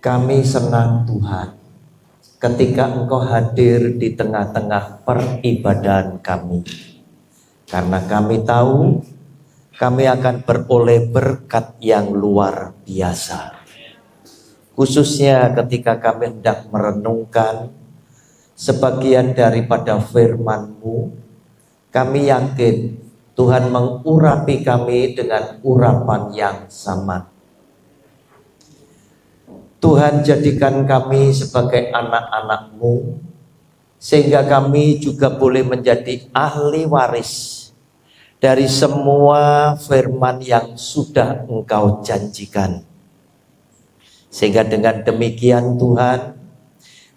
Kami senang Tuhan ketika Engkau hadir di tengah-tengah peribadahan kami. Karena kami tahu kami akan beroleh berkat yang luar biasa. Khususnya ketika kami hendak merenungkan sebagian daripada firman-Mu, kami yakin Tuhan mengurapi kami dengan urapan yang sama. Tuhan, jadikan kami sebagai anak-anak-Mu, sehingga kami juga boleh menjadi ahli waris dari semua firman yang sudah Engkau janjikan. Sehingga dengan demikian Tuhan,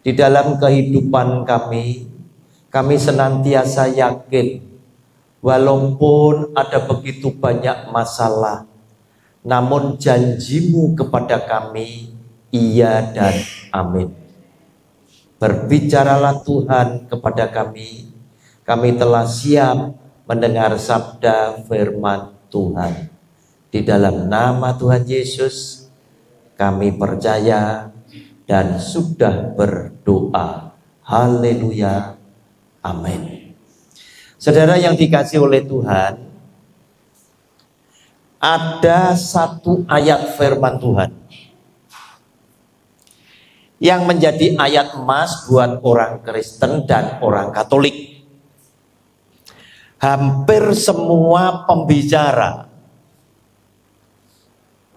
di dalam kehidupan kami senantiasa yakin, walaupun ada begitu banyak masalah, namun janji-Mu kepada kami iya dan amin. Berbicaralah Tuhan kepada kami telah siap mendengar sabda firman Tuhan. Di dalam nama Tuhan Yesus kami percaya dan sudah berdoa. Haleluya, amin. Saudara yang dikasihi oleh Tuhan, ada satu ayat firman Tuhan yang menjadi ayat emas buat orang Kristen dan orang Katolik. Hampir semua pembicara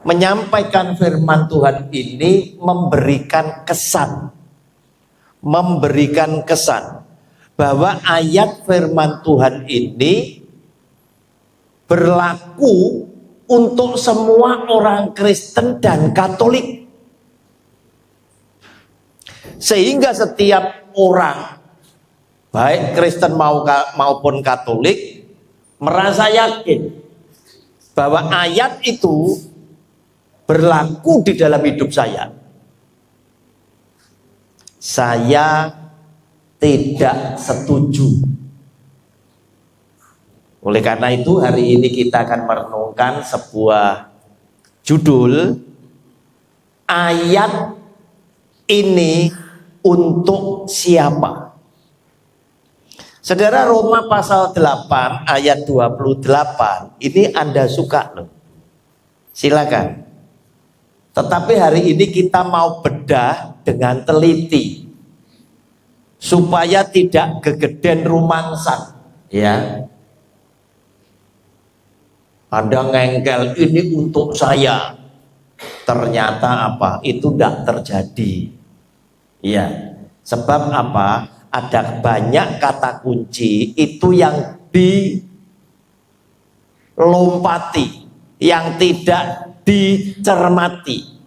menyampaikan firman Tuhan ini memberikan kesan bahwa ayat firman Tuhan ini berlaku untuk semua orang Kristen dan Katolik. Sehingga setiap orang, baik Kristen maupun Katolik, merasa yakin bahwa ayat itu berlaku di dalam hidup saya. Saya tidak setuju. Oleh karena itu hari ini kita akan merenungkan sebuah judul, ayat ini untuk siapa? Saudara, Roma pasal 8 ayat 28 ini Anda suka loh. Silakan. Tetapi hari ini kita mau bedah dengan teliti supaya tidak gegeden rumangsan, ya. Anda ngengkel ini untuk saya. Ternyata apa? Itu tidak terjadi. Ya, sebab apa? Ada banyak kata kunci itu yang dilompati, yang tidak dicermati.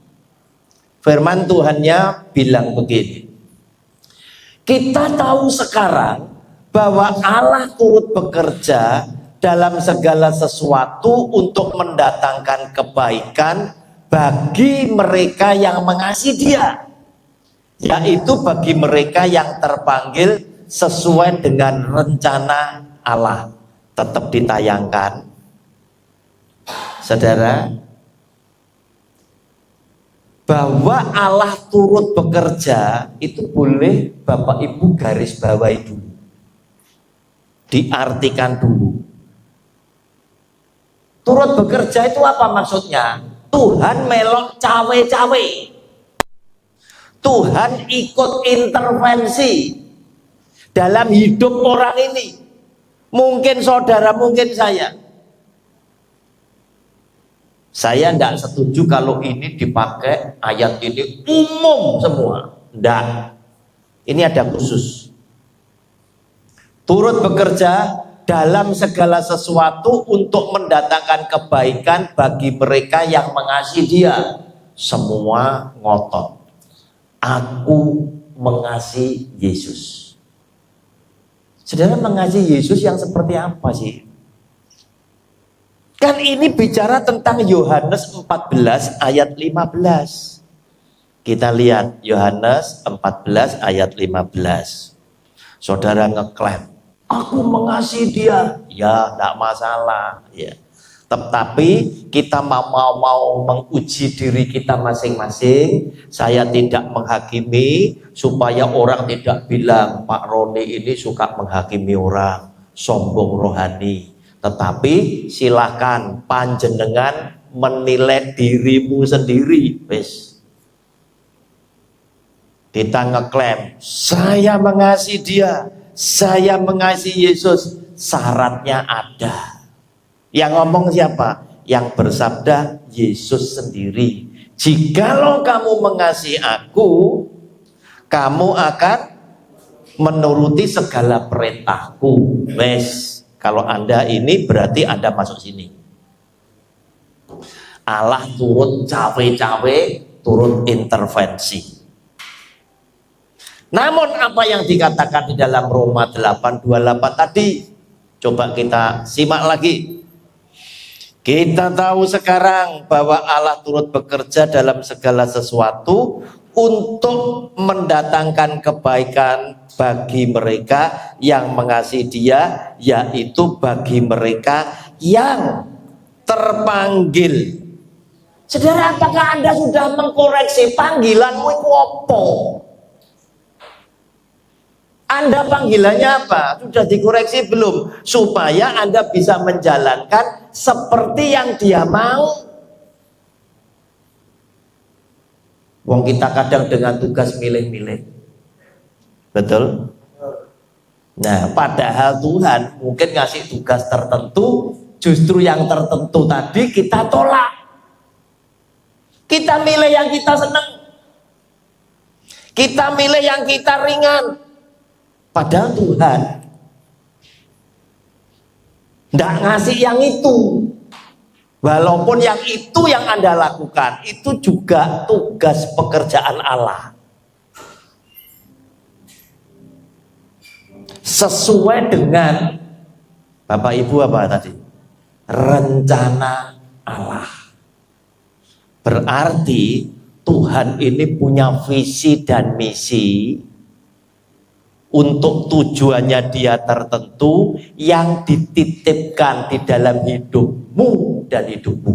Firman Tuhannya bilang begini. Kita tahu sekarang bahwa Allah turut bekerja dalam segala sesuatu untuk mendatangkan kebaikan bagi mereka yang mengasihi Dia, yaitu bagi mereka yang terpanggil sesuai dengan rencana Allah. Tetap ditayangkan. Saudara, bahwa Allah turut bekerja itu boleh Bapak Ibu garis bawahi dulu, diartikan dulu. Turut bekerja itu apa maksudnya? Tuhan melok cawe-cawe, Tuhan ikut intervensi dalam hidup orang ini. Mungkin saudara, mungkin saya tidak setuju kalau ini dipakai ayat ini umum semua. Tidak, ini ada khusus. Turut bekerja dalam segala sesuatu untuk mendatangkan kebaikan bagi mereka yang mengasihi Dia. Semua ngotot. Aku mengasihi Yesus. Saudara, mengasihi Yesus yang seperti apa sih? Kan ini bicara tentang Yohanes 14 ayat 15. Kita lihat Yohanes 14 ayat 15. Saudara ngeklaim, aku mengasihi Dia. Ya, tidak masalah. Ya. Tetapi kita mau menguji diri kita masing-masing. Saya tidak menghakimi, supaya orang tidak bilang Pak Roni ini suka menghakimi orang, sombong rohani. Tetapi silakan panjenengan menilai dirimu sendiri. Wes. Kita ngeklaim saya mengasihi dia, saya mengasihi Yesus, syaratnya ada. Yang ngomong siapa? Yang bersabda Yesus sendiri. Jikalau kamu mengasihi aku, kamu akan menuruti segala perintahku. Wes, kalau Anda ini berarti Anda masuk sini. Allah turut cawe-cawe, turut intervensi. Namun apa yang dikatakan di dalam Roma 8:28 tadi, coba kita simak lagi. Kita tahu sekarang bahwa Allah turut bekerja dalam segala sesuatu untuk mendatangkan kebaikan bagi mereka yang mengasihi Dia, yaitu bagi mereka yang terpanggil. Saudara, apakah Anda sudah mengkoreksi panggilanmu itu apa? Anda panggilannya apa? Sudah dikoreksi belum? Supaya Anda bisa menjalankan seperti yang Dia mau. Wong kita kadang dengan tugas milih-milih. Betul? Nah, padahal Tuhan mungkin ngasih tugas tertentu, justru yang tertentu tadi kita tolak. Kita milih yang kita senang. Kita milih yang kita ringan. Padahal Tuhan tidak ngasih yang itu. Walaupun yang itu yang Anda lakukan, itu juga tugas pekerjaan Allah. Sesuai dengan Bapak Ibu apa tadi? Rencana Allah. Berarti Tuhan ini punya visi dan misi untuk tujuannya Dia tertentu yang dititipkan di dalam hidupmu dan hidupmu.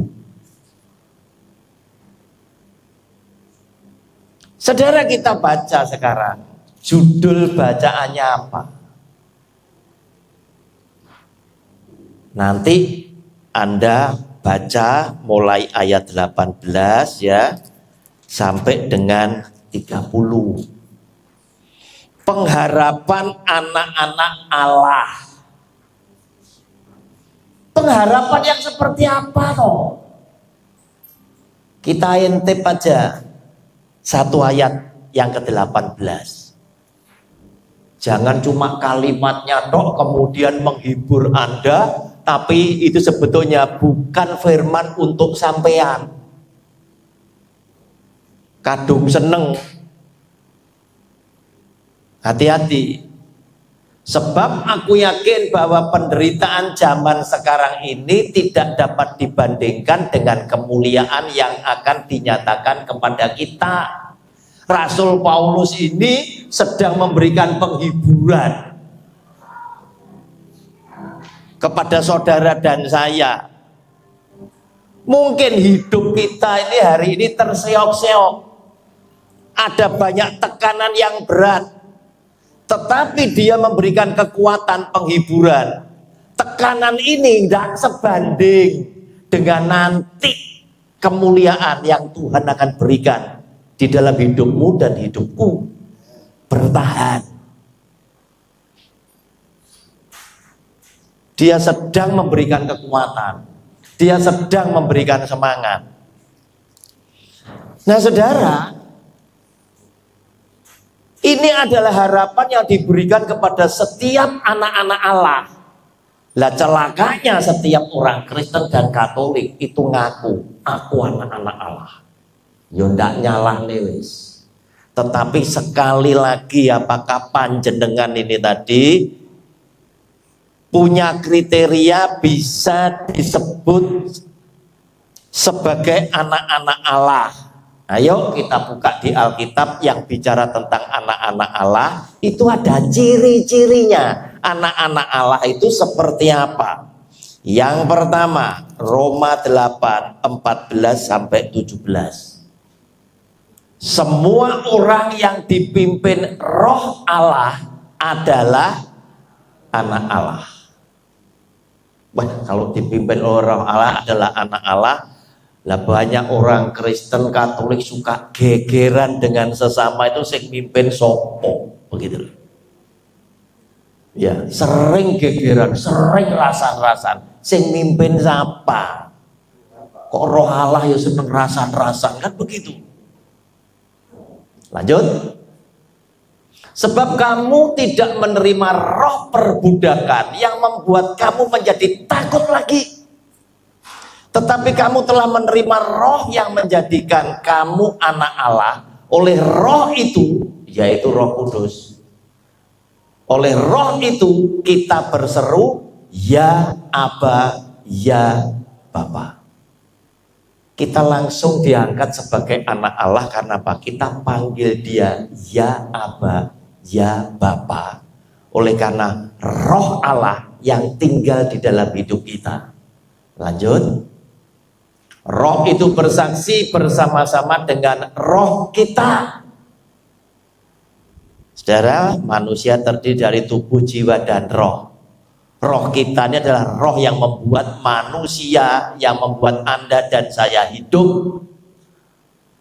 Saudara, kita baca sekarang, judul bacaannya apa? Nanti Anda baca mulai ayat 18 ya sampai dengan 30. Pengharapan anak-anak Allah. Pengharapan yang seperti apa toh? Kita intip aja satu ayat yang ke-18. Jangan cuma kalimatnya dok kemudian menghibur Anda, tapi itu sebetulnya bukan firman untuk sampean. Kadung seneng. Hati-hati, sebab aku yakin bahwa penderitaan zaman sekarang ini tidak dapat dibandingkan dengan kemuliaan yang akan dinyatakan kepada kita. Rasul Paulus ini sedang memberikan penghiburan kepada saudara dan saya. Mungkin hidup kita ini hari ini terseok-seok, ada banyak tekanan yang berat. Tetapi Dia memberikan kekuatan penghiburan. Tekanan ini tidak sebanding dengan nanti kemuliaan yang Tuhan akan berikan di dalam hidupmu dan hidupku. Bertahan. Dia sedang memberikan kekuatan. Dia sedang memberikan semangat. Nah saudara, ini adalah harapan yang diberikan kepada setiap anak-anak Allah. Lah celakanya setiap orang Kristen dan Katolik itu ngaku, aku anak-anak Allah. Ya ndak nyalah wis. Tetapi sekali lagi, apakah panjenengan ini tadi punya kriteria bisa disebut sebagai anak-anak Allah? Ayo kita buka di Alkitab yang bicara tentang anak-anak Allah. Itu ada ciri-cirinya. Anak-anak Allah itu seperti apa? Yang pertama, Roma 8, 14 sampai 17. Semua orang yang dipimpin Roh Allah adalah anak Allah. Wah, kalau dipimpin oleh Roh Allah adalah anak Allah, lah banyak orang Kristen Katolik suka gegeran dengan sesama itu sing mimpin sopo, begitu. Ya, sering gegeran, sering rasan-rasan. Sing mimpin siapa? Kok Roh Allah ya seneng rasan-rasan, kan begitu. Lanjut. Sebab kamu tidak menerima roh perbudakan yang membuat kamu menjadi takut lagi. Tetapi kamu telah menerima roh yang menjadikan kamu anak Allah. Oleh roh itu, yaitu Roh Kudus. Oleh roh itu kita berseru, ya Aba, ya Bapa. Kita langsung diangkat sebagai anak Allah karena apa? Kita panggil dia ya Aba, ya Bapa. Oleh karena roh Allah yang tinggal di dalam hidup kita. Lanjut. Roh itu bersaksi bersama-sama dengan roh kita. Saudara, manusia terdiri dari tubuh, jiwa, dan roh. Roh kita ini adalah roh yang membuat manusia, yang membuat Anda dan saya hidup.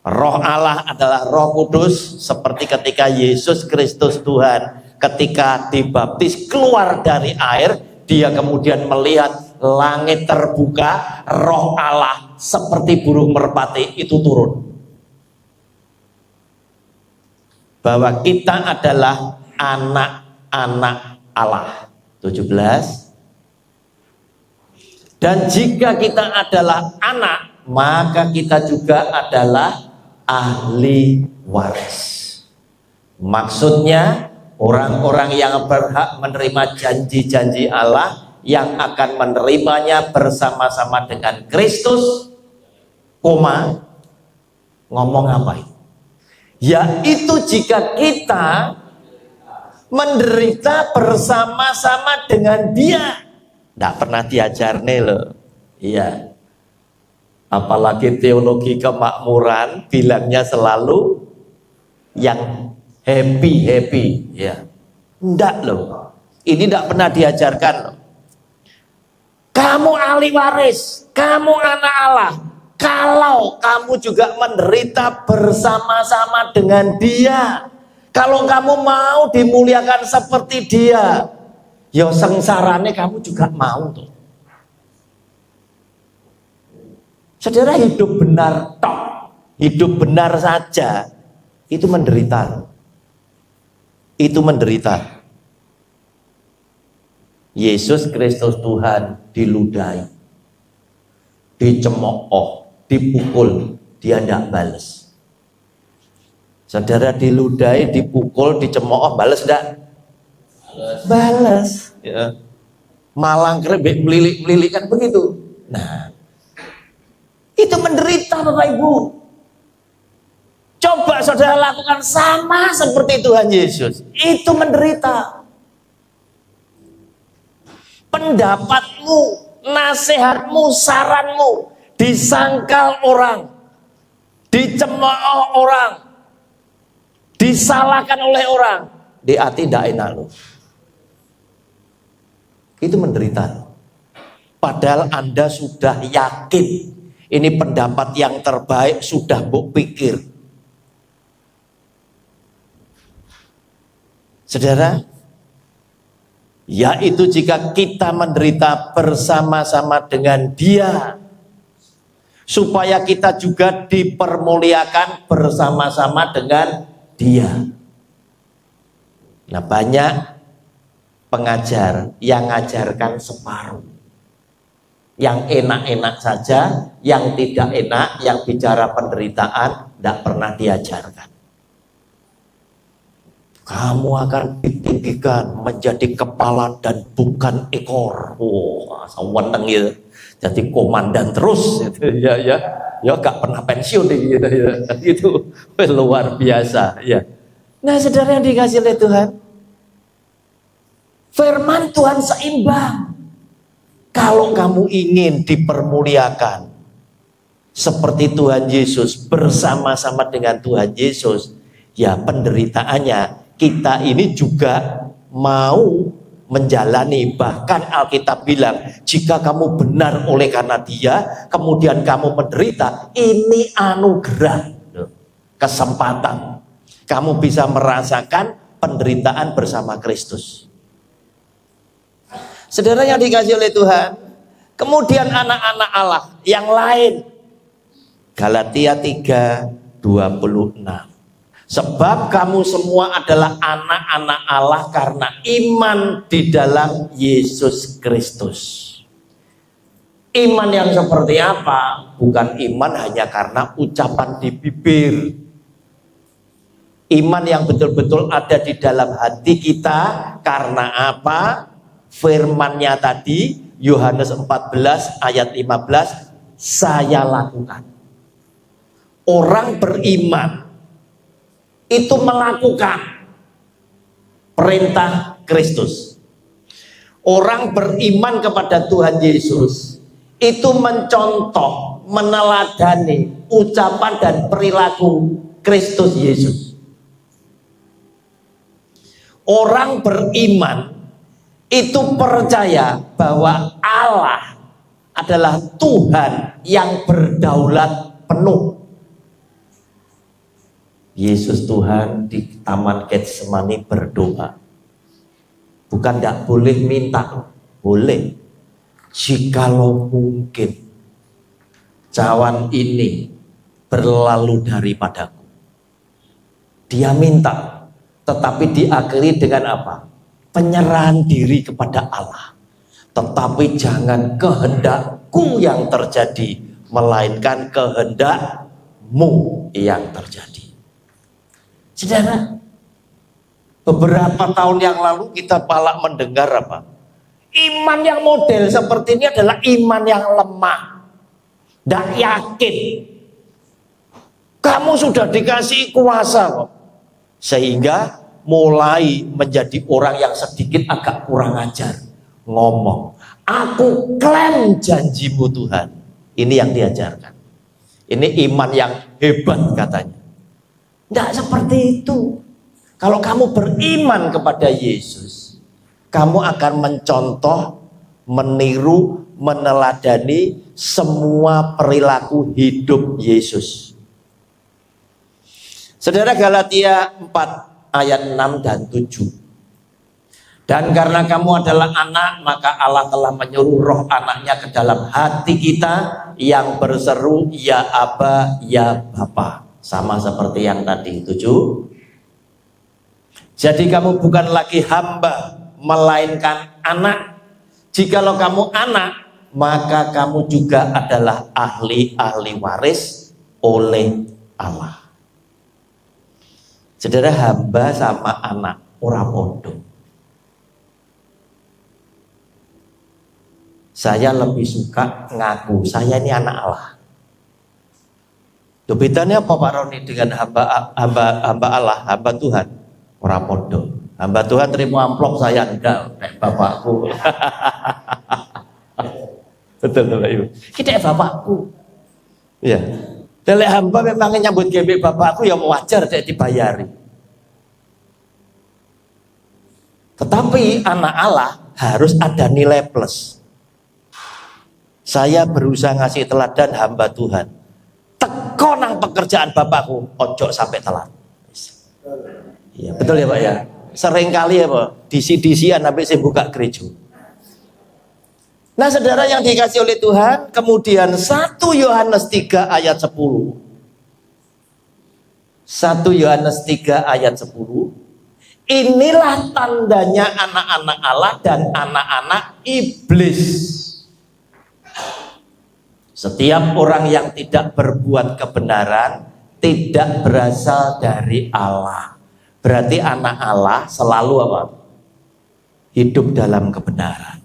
Roh Allah adalah Roh Kudus, seperti ketika Yesus Kristus Tuhan ketika dibaptis keluar dari air, dia kemudian melihat langit terbuka, Roh Allah seperti burung merpati itu turun. Bahwa kita adalah anak-anak Allah. 17. Dan jika kita adalah anak, maka kita juga adalah ahli waris. Maksudnya orang-orang yang berhak menerima janji-janji Allah yang akan menerimanya bersama-sama dengan Kristus, ngomong apa itu? Yaitu jika kita menderita bersama-sama dengan dia. Tidak pernah diajar nih loh. Iya. Apalagi teologi kemakmuran bilangnya selalu yang happy. Ya. Tidak loh. Ini tidak pernah diajarkan loh. Kamu ahli waris, kamu anak Allah. Kalau kamu juga menderita bersama-sama dengan dia. Kalau kamu mau dimuliakan seperti dia, ya sengsarane kamu juga mau tuh. Saudara, hidup benar tok, hidup benar saja itu menderita. Itu menderita. Yesus Kristus Tuhan diludahi, dicemooh, dipukul, dia tidak balas. Saudara, diludahi, dipukul, dicemooh, balas enggak? Balas. Ya. Malang kerebek melilik-melilik kan begitu. Nah, itu menderita Bapak Ibu. Coba saudara lakukan sama seperti Tuhan Yesus. Itu menderita. Pendapatmu, nasihatmu, saranmu disangkal orang, dicemooh orang, disalahkan oleh orang, di hati tidak enak loh. Itu menderita. Padahal Anda sudah yakin ini pendapat yang terbaik, sudah Mbok pikir. Saudara, yaitu jika kita menderita bersama-sama dengan dia, supaya kita juga dipermuliakan bersama-sama dengan dia. Nah, banyak pengajar yang ngajarkan separuh, yang enak-enak saja, yang tidak enak, yang bicara penderitaan tidak pernah diajarkan. Kamu akan ditinggikan menjadi kepala dan bukan ekor. Seweneng gitu. Jadi komandan terus gitu. Ya gak pernah pensiun gitu ya. Itu luar biasa ya. Nah, saudara yang dikasih oleh Tuhan, firman Tuhan seimbang. Kalau kamu ingin dipermuliakan seperti Tuhan Yesus, bersama-sama dengan Tuhan Yesus, ya penderitaannya kita ini juga mau menjalani. Bahkan Alkitab bilang, jika kamu benar oleh karena Dia, kemudian kamu menderita, ini anugerah, kesempatan kamu bisa merasakan penderitaan bersama Kristus. Saudara yang dikasihi oleh Tuhan, kemudian anak-anak Allah yang lain, Galatia 3:26. Sebab kamu semua adalah anak-anak Allah karena iman di dalam Yesus Kristus. Iman yang seperti apa? Bukan iman hanya karena ucapan di bibir. Iman yang betul-betul ada di dalam hati kita. Karena apa? Firman-Nya tadi, Yohanes 14 ayat 15, saya lakukan. Orang beriman itu melakukan perintah Kristus. Orang beriman kepada Tuhan Yesus itu mencontoh, meneladani ucapan dan perilaku Kristus Yesus. Orang beriman itu percaya bahwa Allah adalah Tuhan yang berdaulat penuh. Yesus Tuhan di Taman Getsemani berdoa. Bukan tidak boleh minta, boleh. Jikalau mungkin cawan ini berlalu daripadaku. Dia minta, tetapi diakhiri dengan apa? Penyerahan diri kepada Allah. Tetapi jangan kehendakku yang terjadi, melainkan kehendakmu yang terjadi. Saudara, beberapa tahun yang lalu kita palak mendengar apa? Iman yang model seperti ini adalah iman yang lemah, tidak yakin. Kamu sudah dikasih kuasa kok, sehingga mulai menjadi orang yang sedikit agak kurang ajar. Ngomong, aku klaim janjimu Tuhan. Ini yang diajarkan. Ini iman yang hebat katanya. Tidak seperti itu. Kalau kamu beriman kepada Yesus, kamu akan mencontoh, meniru, meneladani semua perilaku hidup Yesus. Saudara, Galatia 4 ayat 6 dan 7. Dan karena kamu adalah anak, maka Allah telah menyuruh roh anaknya ke dalam hati kita yang berseru, ya Aba, ya Bapa. Sama seperti yang tadi 7. Jadi kamu bukan lagi hamba, melainkan anak. Jikalau kamu anak, maka kamu juga adalah ahli-ahli waris oleh Allah. Saudara, hamba sama anak ora podo. Saya lebih suka ngaku saya ini anak Allah. Tuh bedanya apa Pak Roni dengan hamba Allah, hamba Tuhan? Ora podo. Hamba Tuhan terima amplop, saya enggak, kayak bapakku. Betul Bapak Ibu. Kita bapakku. Iya. Lelek hamba memang nyambut gawe bapakku ya wajar saya dibayari. Tetapi anak Allah harus ada nilai plus. Saya berusaha ngasih teladan hamba Tuhan. Teko nang pekerjaan bapakku, ojo sampai telat. Iya, betul ya Pak ya. Sering kali ya Pak, disi-disian sampai saya buka gereja. Nah saudara yang dikasih oleh Tuhan, kemudian 1 Yohanes 3 ayat 10. 1 Yohanes 3 ayat 10. Inilah tandanya anak-anak Allah dan anak-anak iblis. Setiap orang yang tidak berbuat kebenaran tidak berasal dari Allah. Berarti anak Allah selalu apa? Hidup dalam kebenaran.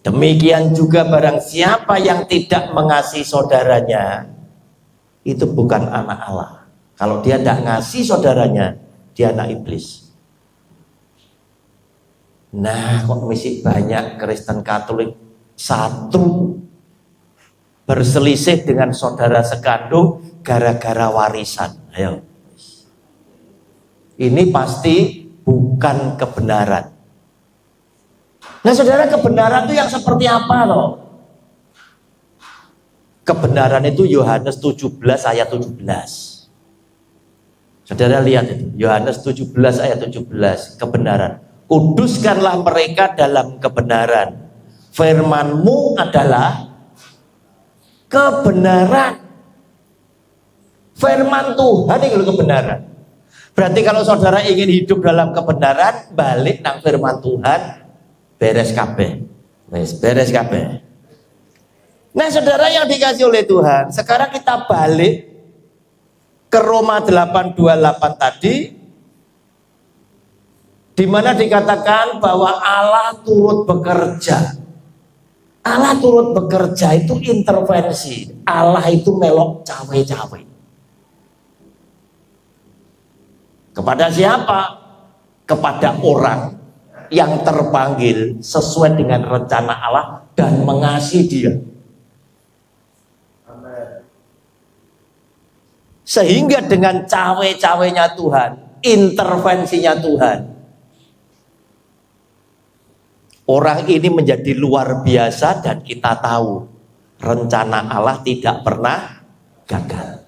Demikian juga barang siapa yang tidak mengasihi saudaranya, itu bukan anak Allah. Kalau dia tidak ngasih saudaranya, dia anak iblis. Nah, kok masih banyak Kristen Katolik satu berselisih dengan saudara sekandung gara-gara warisan. Ayo. Ini pasti bukan kebenaran. Nah, saudara, kebenaran itu yang seperti apa loh? Kebenaran itu Yohanes 17 ayat 17. Saudara lihat itu, Yohanes 17 ayat 17, kebenaran. Kuduskanlah mereka dalam kebenaran. Firman-Mu adalah kebenaran. Firman Tuhan itu kebenaran. Berarti kalau saudara ingin hidup dalam kebenaran, balik nang firman Tuhan, beres kabeh. Beres kabeh. Nah, saudara yang dikasih oleh Tuhan, sekarang kita balik ke Roma 8:28 tadi, di mana dikatakan bahwa Allah turut bekerja. Allah turut bekerja itu intervensi. Allah itu melok cawe-cawe. Kepada siapa? Kepada orang yang terpanggil sesuai dengan rencana Allah dan mengasihi Dia. Sehingga dengan cawe-cawenya Tuhan, intervensinya Tuhan, orang ini menjadi luar biasa dan kita tahu rencana Allah tidak pernah gagal.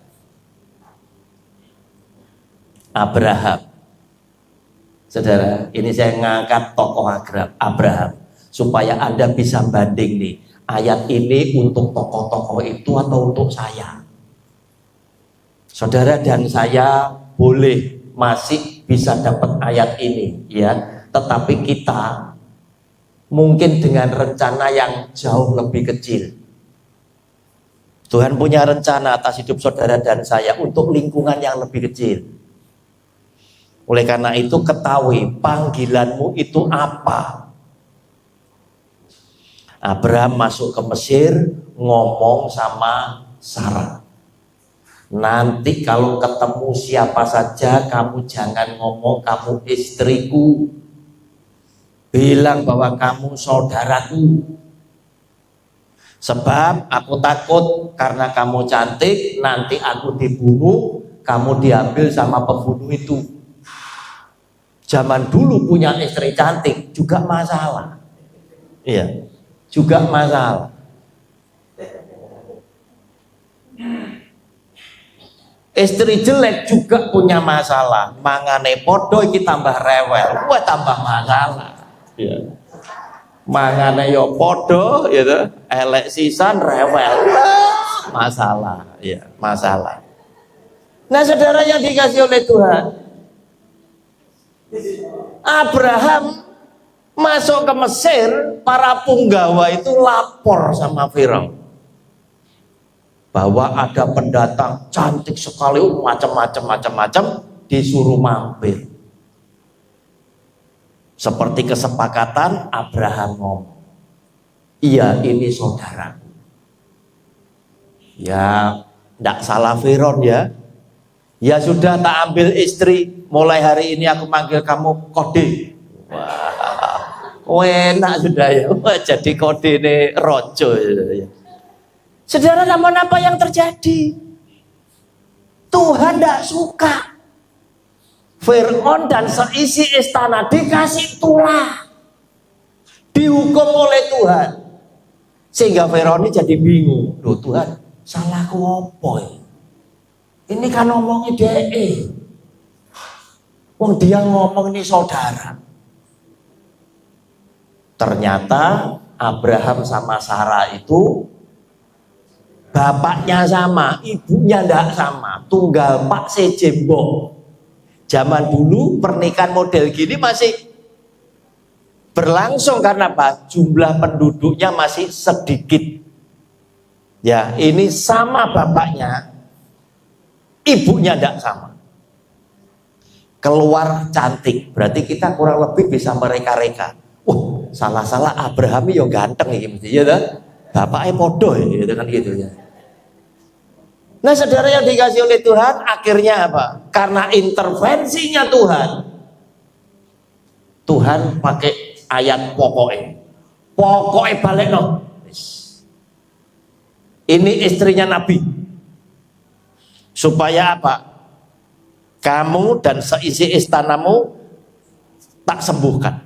Abraham, saudara, ini saya ngangkat tokoh Abraham supaya Anda bisa banding nih, ayat ini untuk tokoh-tokoh itu atau untuk saya. Saudara dan saya boleh masih bisa dapat ayat ini, ya, tetapi kita mungkin dengan rencana yang jauh lebih kecil. Tuhan punya rencana atas hidup saudara dan saya untuk lingkungan yang lebih kecil. Oleh karena itu ketahui panggilanmu itu apa. Abraham masuk ke Mesir, ngomong sama Sarah. Nanti kalau ketemu siapa saja, kamu jangan ngomong kamu istriku. Bilang bahwa kamu saudaraku. Sebab aku takut karena kamu cantik, nanti aku dibunuh, kamu diambil sama pembunuh itu. Zaman dulu punya istri cantik juga masalah. Iya, juga masalah. Istri jelek juga punya masalah. Mangane podo iki tambah rewel. Wah, tambah masalah. Iya. Mangane yo podo gitu, elek sisan rewel. Masalah, ya, masalah. Nah, saudara yang dikasih oleh Tuhan, Abraham masuk ke Mesir, para punggawa itu lapor sama Firaun bahwa ada pendatang cantik sekali, macam-macam, disuruh mampir. Seperti kesepakatan, Abraham ngomong, iya ini saudaraku. Ya, tidak salah Firaun ya. Ya sudah, tak ambil istri. Mulai hari ini aku manggil kamu Kode. Wah, enak sudah ya. Wah, jadi kode ini rojo. Saudara, namun apa yang terjadi? Tuhan tidak suka. Firaun dan seisi istana dikasih tulah, dihukum oleh Tuhan. Sehingga Firaun ini jadi bingung. Loh Tuhan, salahku apa ya? Ini kan ngomongin DE. Wong dia ngomong ini saudara. Ternyata Abraham sama Sarah itu bapaknya sama, ibunya ndak sama, tunggal pak sejembok. Zaman dulu pernikahan model gini masih berlangsung karena apa? Jumlah penduduknya masih sedikit. Ya, ini sama bapaknya, ibunya ndak sama. Keluar cantik, berarti kita kurang lebih bisa mereka-reka. Salah-salah Abraham yo ganteng iki mesti ya ta. Bapaknya podo ya kan gitu ya. Nah, saudara yang dikasih oleh Tuhan, akhirnya apa? Karena intervensinya Tuhan, Tuhan pakai ayat pokoknya balik no. Ini istrinya Nabi, supaya apa? Kamu dan seisi istanamu tak sembuhkan.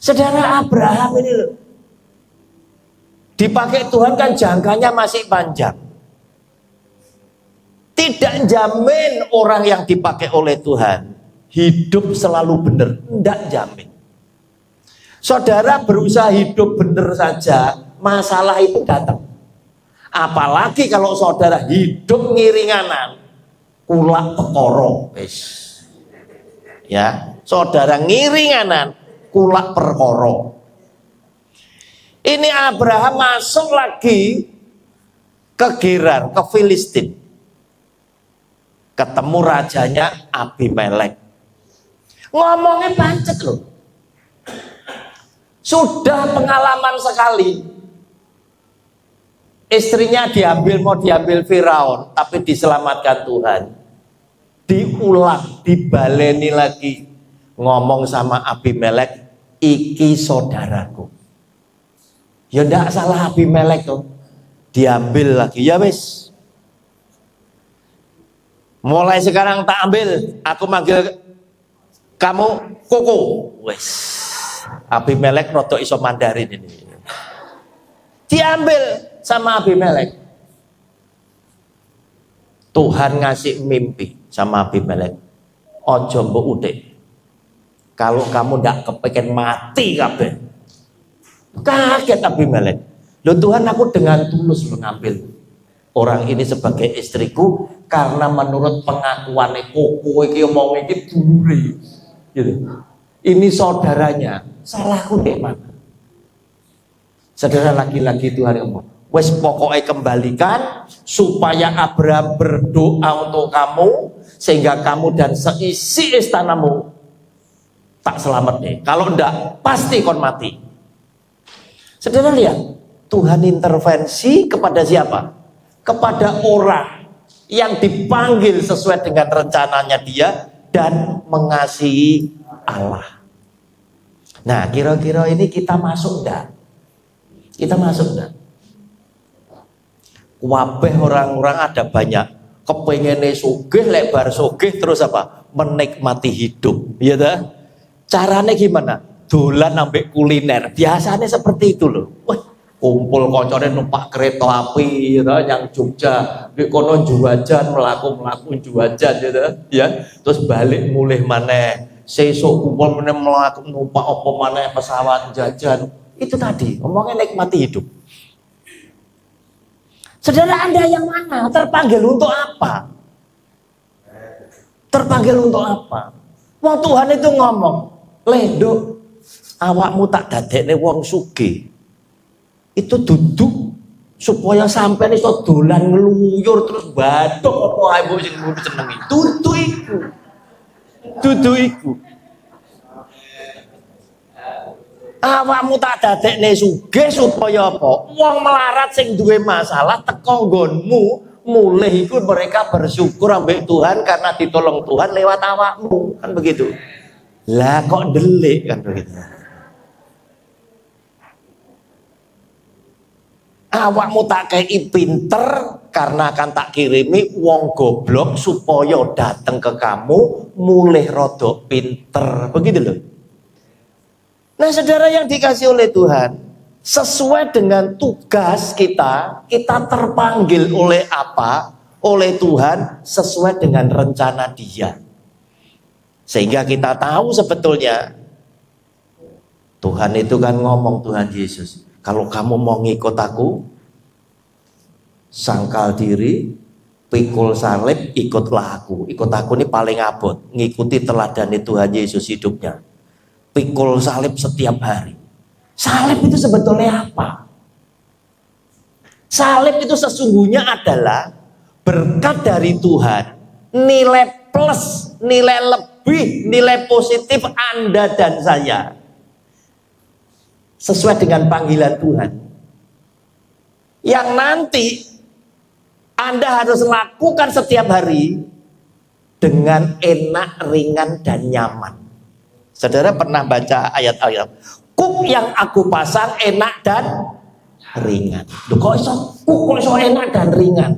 Saudara, Abraham ini loh, dipakai Tuhan kan jangkanya masih panjang. Tidak jamin orang yang dipakai oleh Tuhan hidup selalu benar, tidak jamin. Saudara berusaha hidup benar saja, masalah itu datang. Apalagi kalau saudara hidup ngiringanan, kulak perkara. Ya, saudara ngiringanan, kulak perkara. Ini Abraham masuk lagi ke Gerar, ke Filistin. Ketemu rajanya Abimelek. Ngomongnya pancet loh. Sudah pengalaman sekali. Istrinya mau diambil Firaun, tapi diselamatkan Tuhan. Diulang, dibaleni lagi. Ngomong sama Abimelek, iki saudaraku. Ya ndak salah Abimelek tuh. Diambil lagi, ya wis. Mulai sekarang tak ambil, aku manggil kamu Koko. Wes, Abimelek roto iso Mandarin ini. Diambil sama Abimelek. Tuhan ngasih mimpi sama Abimelek. Ojo mbok udik. Kalau kamu ndak kepengen mati kabeh. Kaget Abimelek. Loh Tuhan, aku dengan tulus mengambil orang ini sebagai istriku karena menurut pengakuannya Koko iki omong iki dulure. Gitu. Ini saudaranya. Salahku di mana? Saudara, lagi-lagi Tuhan ngomong, wes pokoknya kembalikan supaya Abraham berdoa untuk kamu sehingga kamu dan seisi istanamu tak selamat deh. Kalau enggak pasti kon mati. Saudara lihat, Tuhan intervensi kepada siapa? Kepada orang yang dipanggil sesuai dengan rencananya dia dan mengasihi Allah. Nah, kira-kira ini kita masuk enggak? Kita masuk enggak? Wabeh orang-orang ada banyak kepengene sugih, lebar sugih, terus apa? Menikmati hidup, ya dah? Caranya gimana? Dolan ambek kuliner. Biasanya seperti itu loh. Wah, kumpul koncone numpak kereta api ya, yang Jogja di kono juajan melaku juajan ya, terus balik mulih maneh sesuk kumpul meneh melaku numpak apa maneh pesawat jajan. Itu tadi ngomongnya nikmati hidup. Saudara, Anda yang mana? Terpanggil untuk apa? Terpanggil untuk apa? Wong Tuhan itu ngomong, "Lenduk, awakmu tak dadekne wong sugih." Itu duduk supaya sampai nih so dolan ngeluyur terus batuk apa ae mbok sing kudu senengi. Dudu iku. Awakmu tak dadekne sugih supaya apa? Wong melarat sing duwe masalah teko nggonmu mulih iku mereka bersyukur ambek Tuhan karena ditolong Tuhan lewat awakmu, kan begitu. Lah kok delik kan begitu. Awakmu tak kei pinter karena akan tak kirimi wong goblok supaya datang ke kamu mulih rodok pinter, begitu loh. Nah saudara yang dikasih oleh Tuhan, sesuai dengan tugas kita terpanggil oleh apa? Oleh Tuhan sesuai dengan rencana Dia. Sehingga kita tahu sebetulnya Tuhan itu kan ngomong, Tuhan Yesus, kalau kamu mau ngikut aku, sangkal diri, pikul salib, ikutlah aku. Ikut aku ini paling abot, ngikuti teladan Tuhan Yesus hidupnya. Pikul salib setiap hari. Salib itu sebetulnya apa? Salib itu sesungguhnya adalah berkat dari Tuhan, nilai plus, nilai lebih, nilai positif Anda dan saya. Sesuai dengan panggilan Tuhan. Yang nanti Anda harus lakukan setiap hari dengan enak, ringan, dan nyaman. Saudara pernah baca ayat-ayat, kuk yang aku pasang enak dan ringan. Loh, kok iso enak dan ringan?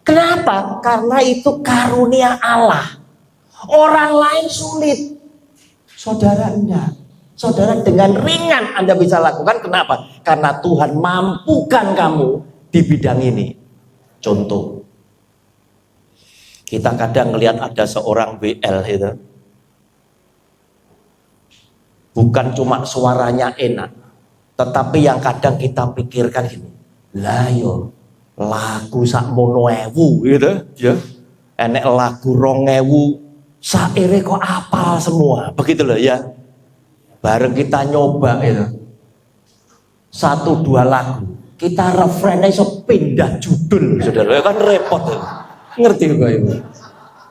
Kenapa? Karena itu karunia Allah. Orang lain sulit, saudara enggak. Saudara dengan ringan Anda bisa lakukan. Kenapa? Karena Tuhan mampukan kamu di bidang ini. Contoh, kita kadang melihat ada seorang WL itu, bukan cuma suaranya enak, tetapi yang kadang kita pikirkan gini, lah yo lagu sak mono ewu gitu ya, enek lagu 2000 saire kok apal semua, begitu loh ya. Bareng kita nyoba itu 1-2 lagu, kita refrennya iso pindah judul, saudara, kan repot ya. Ngerti Bapak Ibu?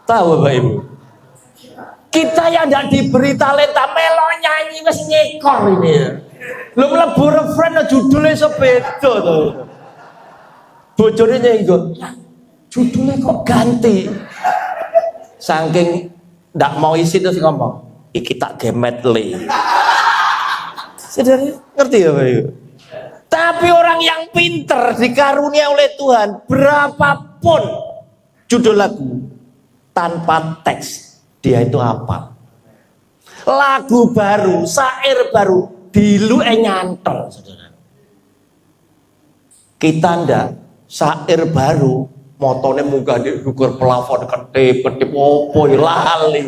Tahu Bapak Ibu? Kita yang tidak diberi talenta melo nyanyi wis nyekor ini ya. Lu mlebu refren judulnya iso beda to. Bojone nyenggot, judulnya kok ganti. Saking ndak mau isi terus ngomong, iki tak gemet le. Saudara ngerti ya Pak Ibu? Tapi orang yang pinter dikarunia oleh Tuhan, berapapun judul lagu tanpa teks, dia itu apa? Lagu baru, syair baru, dilu nyantol, saudara. Kita ndak, syair baru, motone munggah di dukur plafon ketip opo lali.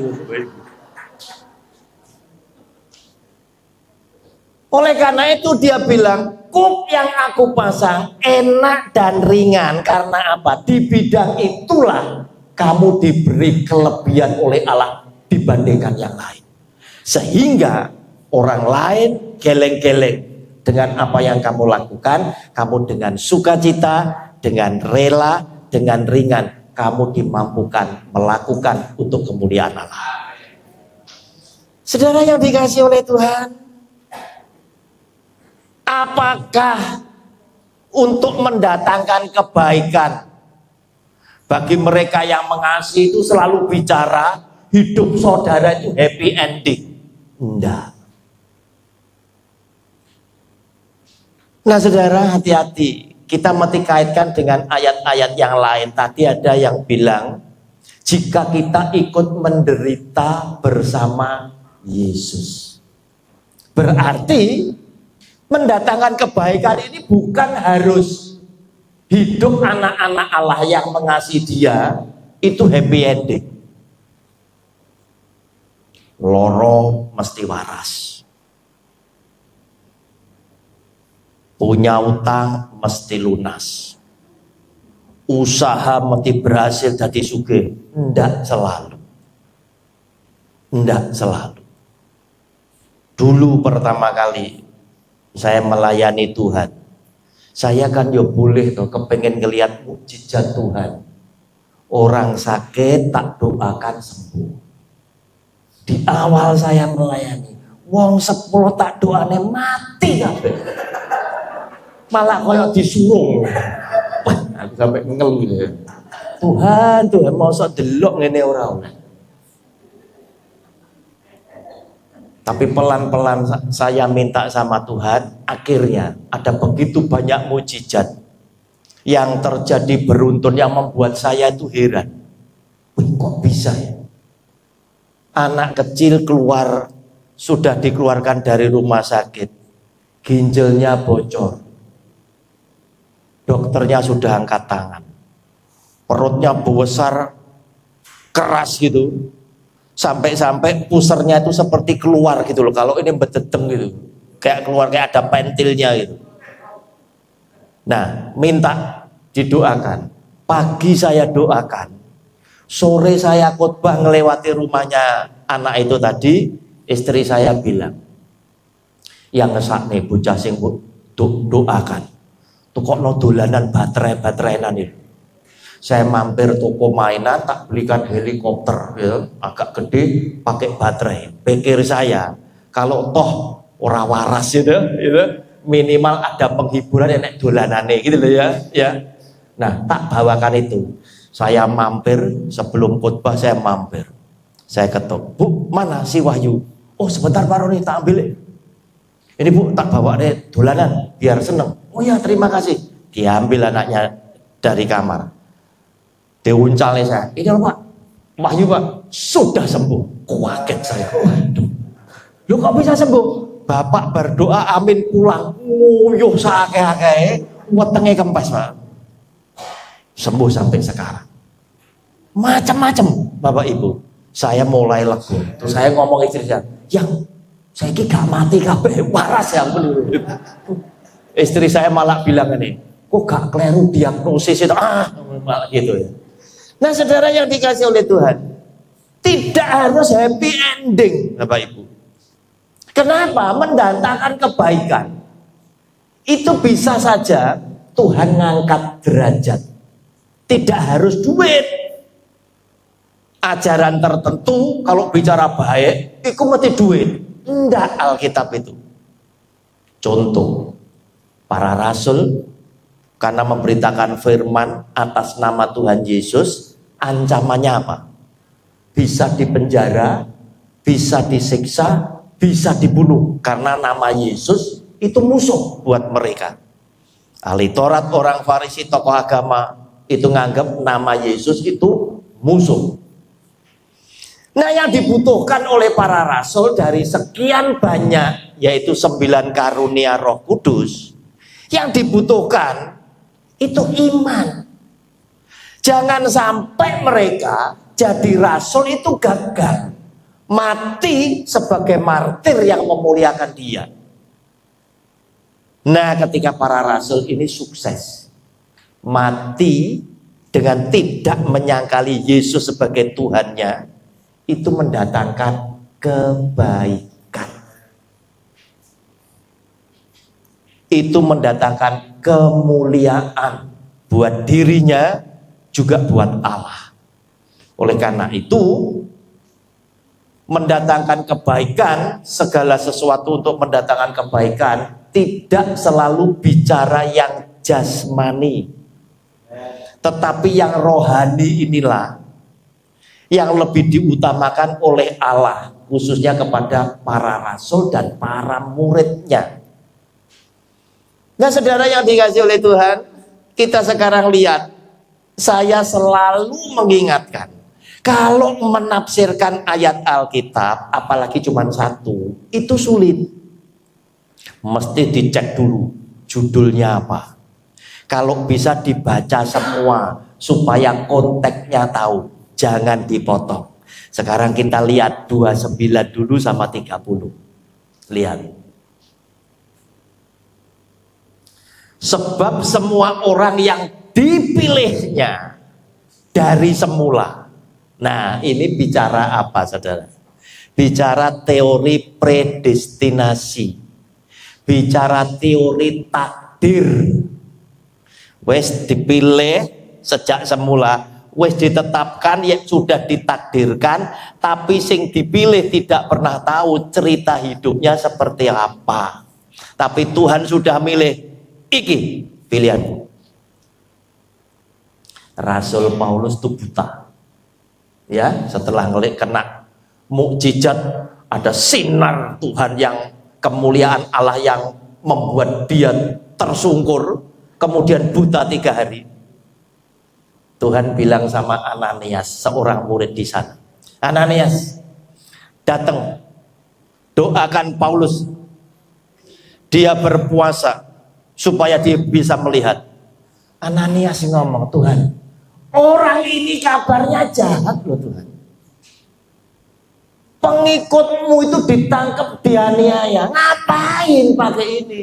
Oleh karena itu dia bilang, kuk yang aku pasang enak dan ringan. Karena apa? Di bidang itulah kamu diberi kelebihan oleh Allah dibandingkan yang lain. Sehingga orang lain geleng-geleng dengan apa yang kamu lakukan. Kamu dengan sukacita, dengan rela, dengan ringan, kamu dimampukan melakukan untuk kemuliaan Allah. Saudara yang dikasihi oleh Tuhan, apakah untuk mendatangkan kebaikan bagi mereka yang mengasihi itu selalu bicara hidup saudara itu happy ending? Enggak. Nah saudara, hati-hati, kita mesti kaitkan dengan ayat-ayat yang lain. Tadi ada yang bilang, jika kita ikut menderita bersama Yesus, berarti mendatangkan kebaikan ini bukan harus hidup anak-anak Allah yang mengasihi dia itu happy ending. Loro mesti waras, punya utang mesti lunas, usaha mesti berhasil jadi sugih. Ndak selalu. Ndak selalu. Dulu pertama kali saya melayani Tuhan, saya kan ya boleh tuh kepengen ngelihat mukjizat Tuhan. Orang sakit tak doakan sembuh. Di awal saya melayani, wong 10 tak doane mati kabeh. Malah koyo disuruh. Wah, aku sampai ngeluh ya. Tuhan, mosok delok ngene ora oleh. Tapi pelan-pelan saya minta sama Tuhan, akhirnya ada begitu banyak mukjizat yang terjadi beruntun yang membuat saya itu heran. Wih, kok bisa ya? Anak kecil keluar, sudah dikeluarkan dari rumah sakit, ginjalnya bocor, dokternya sudah angkat tangan, perutnya besar, keras gitu, sampai-sampai pusernya itu seperti keluar gitu loh. Kalau ini bededeng gitu, kayak keluar, kayak ada pentilnya gitu. Nah, minta didoakan. Pagi saya doakan, sore saya khotbah ngelewati rumahnya anak itu tadi, istri saya bilang, yang ngesakne bocah sing doakan. Tuh kok no dolanan baterai-baterainan itu. Saya mampir toko mainan, tak belikan helikopter ya, agak gede pakai baterai. Pikir saya, kalau toh ora waras gitu, minimal ada penghiburan enek dolanane gitu loh ya. Nah, tak bawakan itu. Saya mampir sebelum khotbah, saya mampir. Saya ketok, Bu, mana si Wahyu? Oh sebentar Pak Roni, tak ambil. Ini Bu, tak bawa deh dolanan biar seneng. Oh ya terima kasih. Diambil anaknya dari kamar. Diuncalnya saya. Ini loh Pak, Wahyu Pak, sudah sembuh. Kaget saya. Waduh. Lu kok bisa sembuh? Bapak berdoa amin pulang. Nguyuh sakeh-sakeh. Wetenge kempes Pak. Sembuh sampai sekarang. Macam-macam Bapak Ibu. Saya mulai lega. Terus saya ngomong istri saya, yang saya ini gak mati kabeh, waras yang bener. Istri saya malah bilang ini, kok gak keliru diagnosis itu, malah gitu ya. Nah saudara yang dikasih oleh Tuhan, tidak harus happy ending Bapak Ibu. Kenapa? Mendatangkan kebaikan. Itu bisa saja Tuhan ngangkat derajat. Tidak harus duit. Ajaran tertentu kalau bicara baik, itu mesti duit. Enggak Alkitab itu. Contoh, para rasul karena memberitakan firman atas nama Tuhan Yesus, ancamannya apa? Bisa dipenjara, bisa disiksa, bisa dibunuh. Karena nama Yesus itu musuh buat mereka. Ahli Taurat, orang Farisi, tokoh agama itu nganggap nama Yesus itu musuh. Nah yang dibutuhkan oleh para rasul dari sekian banyak, yaitu 9 karunia Roh Kudus, yang dibutuhkan itu iman. Jangan sampai mereka jadi rasul itu gagal, mati sebagai martir yang memuliakan dia. Nah ketika para rasul ini sukses, mati dengan tidak menyangkali Yesus sebagai Tuhannya, itu mendatangkan kebaikan. Itu mendatangkan kemuliaan buat dirinya juga buat Allah. Oleh karena itu, mendatangkan kebaikan, segala sesuatu untuk mendatangkan kebaikan tidak selalu bicara yang jasmani, tetapi yang rohani inilah yang lebih diutamakan oleh Allah, khususnya kepada para rasul dan para muridnya. Nah saudara yang dikasih oleh Tuhan, kita sekarang lihat, saya selalu mengingatkan, kalau menafsirkan ayat Alkitab, apalagi cuma satu, itu sulit. Mesti dicek dulu judulnya apa. Kalau bisa dibaca semua supaya konteksnya tahu. Jangan dipotong. Sekarang kita lihat 29 dulu sama 30. Lihat. Sebab semua orang yang dipilihnya dari semula. Nah, ini bicara apa, saudara? Bicara teori predestinasi. Bicara teori takdir. Wes dipilih sejak semula. Wes ditetapkan, ya sudah ditakdirkan, tapi sing dipilih tidak pernah tahu cerita hidupnya seperti apa. Tapi Tuhan sudah milih, iki pilihanmu. Rasul Paulus itu buta. Ya, setelah kena mukjizat, ada sinar Tuhan yang kemuliaan Allah yang membuat dia tersungkur, kemudian buta 3 hari. Tuhan bilang sama Ananias, seorang murid di sana, Ananias, datang, doakan Paulus, dia berpuasa supaya dia bisa melihat. Ananias ngomong, Tuhan, orang ini kabarnya jahat loh Tuhan. Pengikutmu itu ditangkap, dianiaya, ngapain pakai ini?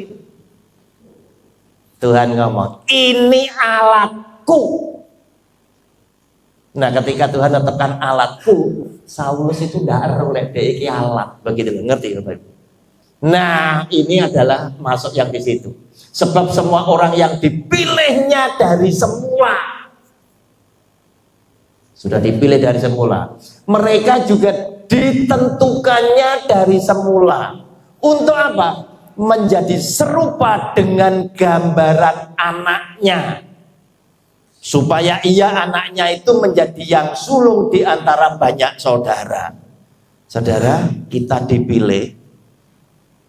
Tuhan ngomong, ini alatku. Nah ketika Tuhan tetapkan alatku, Saulus itu tidak oleh dia alat, begitu, ngerti? Nah ini adalah masuk yang di situ. Sebab semua orang yang dipilihnya dari semula, sudah dipilih dari semula, mereka juga ditentukannya dari semula. Untuk apa? Menjadi serupa dengan gambaran anaknya, supaya ia anaknya itu menjadi yang sulung di antara banyak saudara. Saudara, kita dipilih,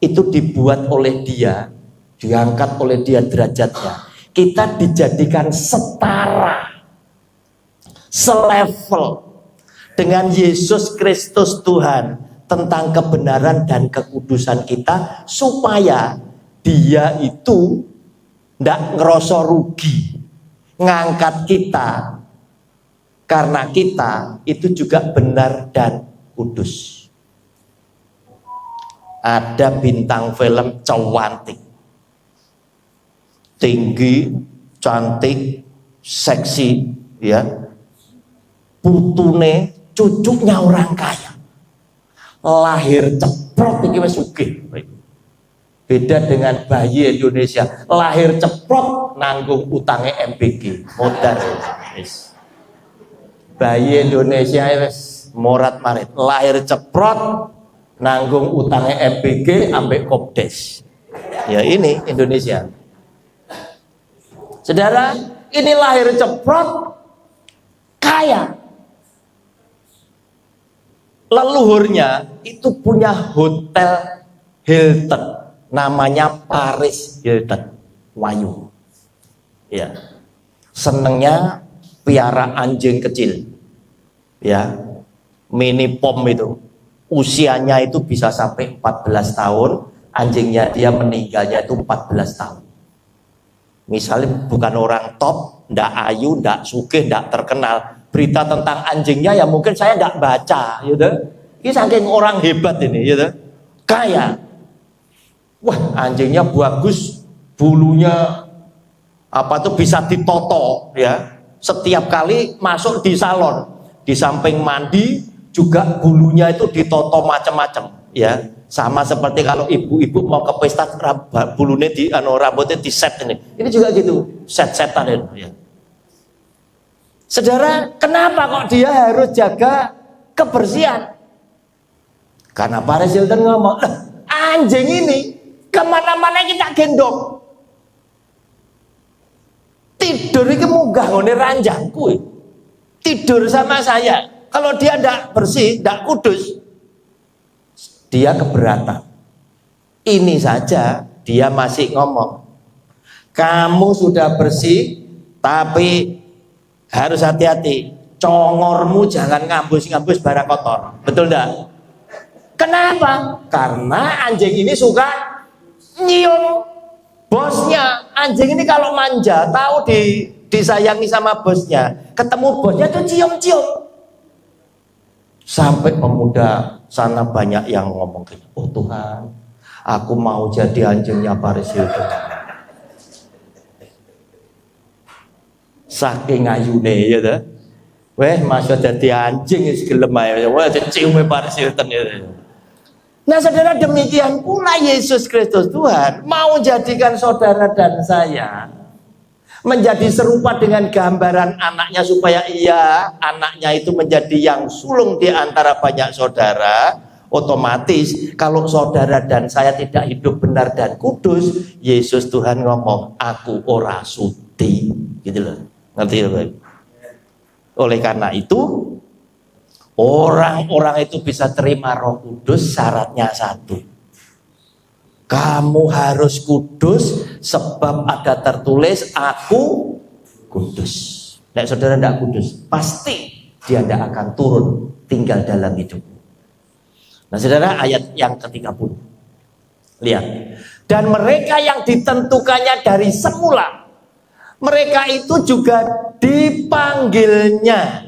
itu dibuat oleh Dia, diangkat oleh Dia derajatnya. Kita dijadikan setara, selevel dengan Yesus Kristus Tuhan tentang kebenaran dan kekudusan kita, supaya Dia itu ndak ngerasa rugi ngangkat kita, karena kita itu juga benar dan kudus. Ada bintang film cantik, tinggi, cantik, seksi, ya, putune cucunya orang kaya, lahir ceprot iki wis sugih. Beda dengan bayi Indonesia, lahir ceprot nanggung utangnya MBG, modal. Bayi Indonesia wis morat marit, lahir ceprot nanggung utangnya MBG ambek Kopdes. Ya ini Indonesia. Saudara, ini lahir ceprot kaya. Leluhurnya itu punya hotel Hilton, namanya Paris Hilton Wayu. Ya, senengnya piara anjing kecil, ya, mini pom itu, usianya itu bisa sampai 14 tahun, anjingnya dia meninggalnya itu 14 tahun. Misalnya bukan orang top, ndak ayu, ndak sugih, ndak terkenal, berita tentang anjingnya ya mungkin saya ndak baca, gitu. Ini saking orang hebat ini, gitu. Kaya. Wah, anjingnya bagus, bulunya apa tuh bisa ditoto, ya. Setiap kali masuk di salon, di samping mandi juga bulunya itu ditoto macam-macam, ya. Sama seperti kalau ibu-ibu mau ke pesta, bulunya di rambutnya di set ini. Ini juga gitu, set-setan itu, ya. Saudara, kenapa kok dia harus jaga kebersihan? Karena Paris Hilton ngomong, anjing ini kemana-mana kita gendong. Tidur itu munggah ngene ranjangku. Tidur sama saya. Kalau dia tidak bersih, tidak kudus, dia keberatan. Ini saja dia masih ngomong, kamu sudah bersih, tapi harus hati-hati. Congormu jangan ngambus-ngambus barang kotor. Betul enggak? Kenapa? Karena anjing ini suka nyium bosnya. Anjing ini kalau manja, tahu disayangi sama bosnya, ketemu bosnya tuh cium-cium. Sampai pemuda sana banyak yang ngomong gitu, oh Tuhan, aku mau jadi anjingnya Paris Hilton. Saking ayune ya dah. Weh, masuk jadi anjing gelem ae. Wah, ciume Paris Hilton ya. Nah, saudara, demikian pula Yesus Kristus Tuhan mau jadikan saudara dan saya menjadi serupa dengan gambaran anaknya, supaya anaknya itu menjadi yang sulung di antara banyak saudara. Otomatis kalau saudara dan saya tidak hidup benar dan kudus, Yesus Tuhan ngomong, aku ora sudi, gitu loh. Ngerti ya, Bapak? Oleh karena itu, orang-orang itu bisa terima Roh Kudus, syaratnya satu. Kamu harus kudus, sebab ada tertulis, aku kudus. Nek saudara tidak kudus, pasti dia tidak akan turun tinggal dalam hidup. Nah, saudara, ayat yang ke-30. Lihat. Dan mereka yang ditentukannya dari semula, mereka itu juga dipanggilnya.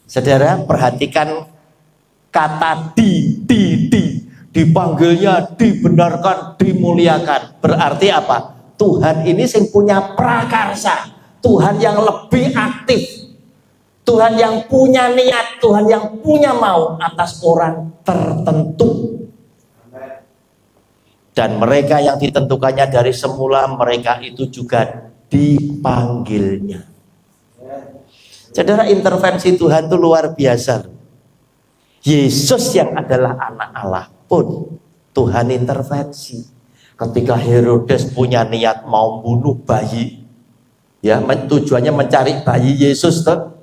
Saudara, perhatikan kata dipanggilnya, dibenarkan, dimuliakan. Berarti apa? Tuhan ini sing punya prakarsa, Tuhan yang lebih aktif, Tuhan yang punya niat, Tuhan yang punya mau atas orang tertentu. Dan mereka yang ditentukannya dari semula, mereka itu juga dipanggilnya. Saudara, intervensi Tuhan itu luar biasa. Yesus yang adalah anak Allah pun Tuhan intervensi. Ketika Herodes punya niat mau bunuh bayi, ya, tujuannya mencari bayi Yesus tuh.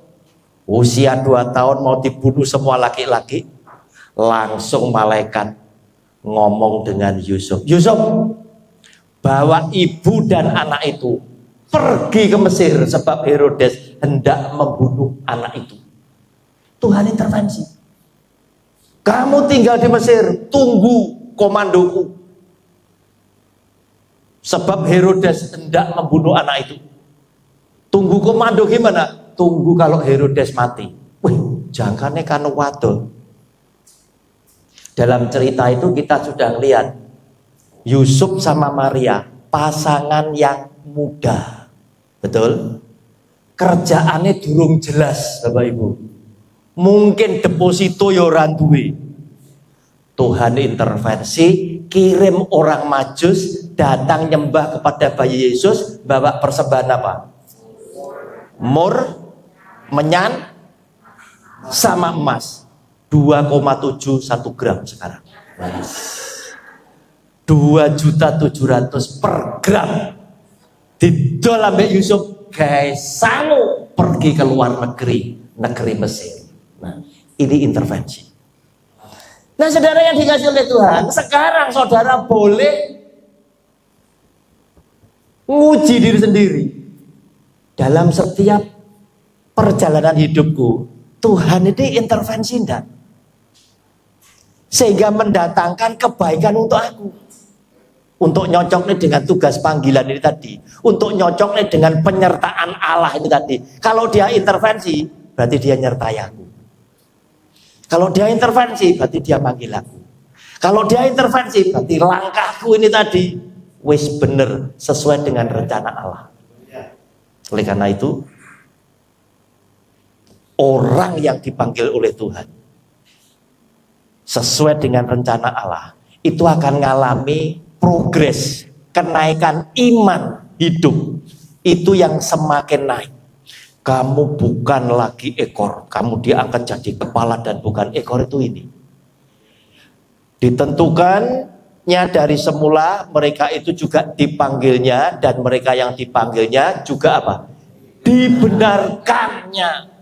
Usia 2 tahun mau dibunuh semua laki-laki. Langsung malaikat ngomong dengan Yusuf. Yusuf, bawa ibu dan anak itu pergi ke Mesir sebab Herodes hendak membunuh anak itu. Tuhan intervensi. Kamu tinggal di Mesir, tunggu komandoku. Sebab Herodes hendak membunuh anak itu. Tunggu komando gimana? Tunggu kalau Herodes mati. Wih, jangkane kan wadon. Dalam cerita itu kita sudah lihat Yusuf sama Maria, pasangan yang muda. Betul? Kerjaannya durung jelas, Bapak Ibu. Mungkin deposito yo ora duwe. Tuhan intervensi, kirim orang Majus datang nyembah kepada bayi Yesus, bawa persembahan apa? Mur, menyan, sama emas. 2,71 gram sekarang. 2.700.000 per gram. Didol ambek Yusuf, guys, sangu pergi ke luar negeri Mesir. Nah, ini intervensi. Nah, saudara yang dikasih oleh Tuhan, sekarang saudara boleh nguji diri sendiri. Dalam setiap perjalanan hidupku, Tuhan ini intervensi enggak? Sehingga mendatangkan kebaikan untuk aku. Untuk nyocoknya dengan tugas panggilan ini tadi. Untuk nyocoknya dengan penyertaan Allah ini tadi. Kalau dia intervensi, berarti dia nyertai aku. Kalau dia intervensi, berarti dia panggil aku. Kalau dia intervensi, berarti langkahku ini tadi wis bener, sesuai dengan rencana Allah. Oleh karena itu, orang yang dipanggil oleh Tuhan sesuai dengan rencana Allah itu akan mengalami progres, kenaikan iman hidup itu yang semakin naik. Kamu bukan lagi ekor, kamu diangkat jadi kepala dan bukan ekor. Itu ini ditentukannya dari semula. Mereka itu juga dipanggilnya, dan mereka yang dipanggilnya juga apa? Dibenarkannya.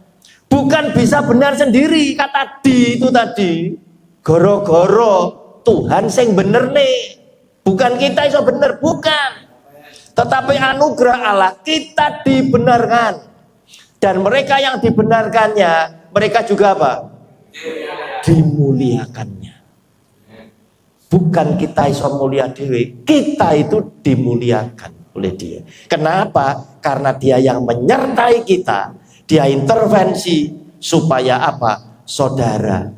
Bukan bisa benar sendiri, kata di itu tadi. Goro-goro Tuhan sing bener nih. Bukan kita iso bener, bukan. Tetapi anugerah Allah kita dibenarkan. Dan mereka yang dibenarkannya, mereka juga apa? Dimuliakannya. Bukan kita iso mulia dewe, kita itu dimuliakan oleh dia. Kenapa? Karena dia yang menyertai kita. Dia intervensi supaya apa? Saudara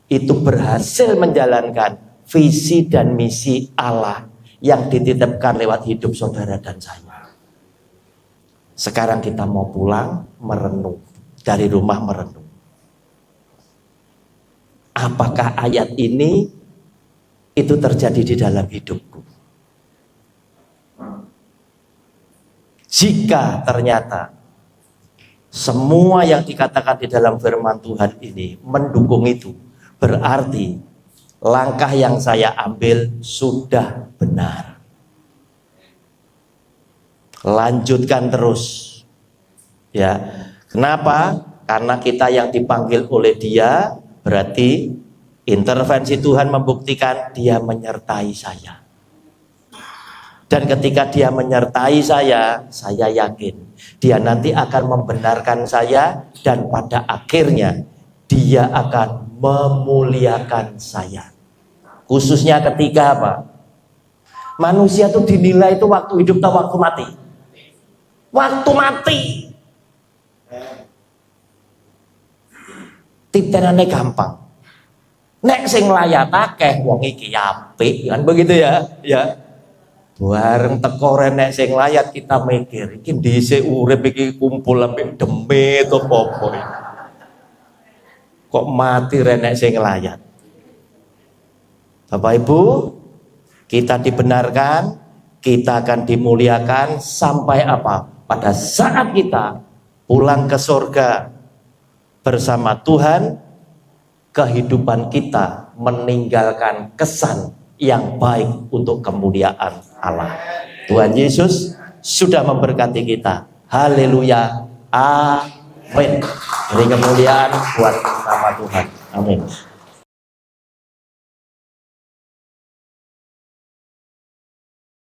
itu berhasil menjalankan visi dan misi Allah yang dititipkan lewat hidup saudara dan saya. Sekarang kita mau pulang merenung, dari rumah merenung. Apakah ayat ini itu terjadi di dalam hidupku? Jika ternyata semua yang dikatakan di dalam firman Tuhan ini mendukung itu, berarti langkah yang saya ambil sudah benar. Lanjutkan terus. Ya. Kenapa? Karena kita yang dipanggil oleh Dia, berarti intervensi Tuhan membuktikan Dia menyertai saya. Dan ketika Dia menyertai saya yakin Dia nanti akan membenarkan saya, dan pada akhirnya Dia akan memuliakan saya. Khususnya ketika apa? Manusia itu dinilai itu waktu hidup atau waktu mati? Waktu mati. Titenane gampang. Nek sing layat akeh wong iki apik, kan begitu ya? Ya. Bareng teko nek sing layat kita mikir, iki dhisik urip iki kumpul ambek demit apa-apa. Kok mati renek sing layat. Bapak Ibu, kita dibenarkan, kita akan dimuliakan sampai apa? Pada saat kita pulang ke surga bersama Tuhan, kehidupan kita meninggalkan kesan yang baik untuk kemuliaan Allah. Tuhan Yesus sudah memberkati kita. Haleluya. Amin. Amin. Beri kemuliaan buat nama Tuhan. Amin.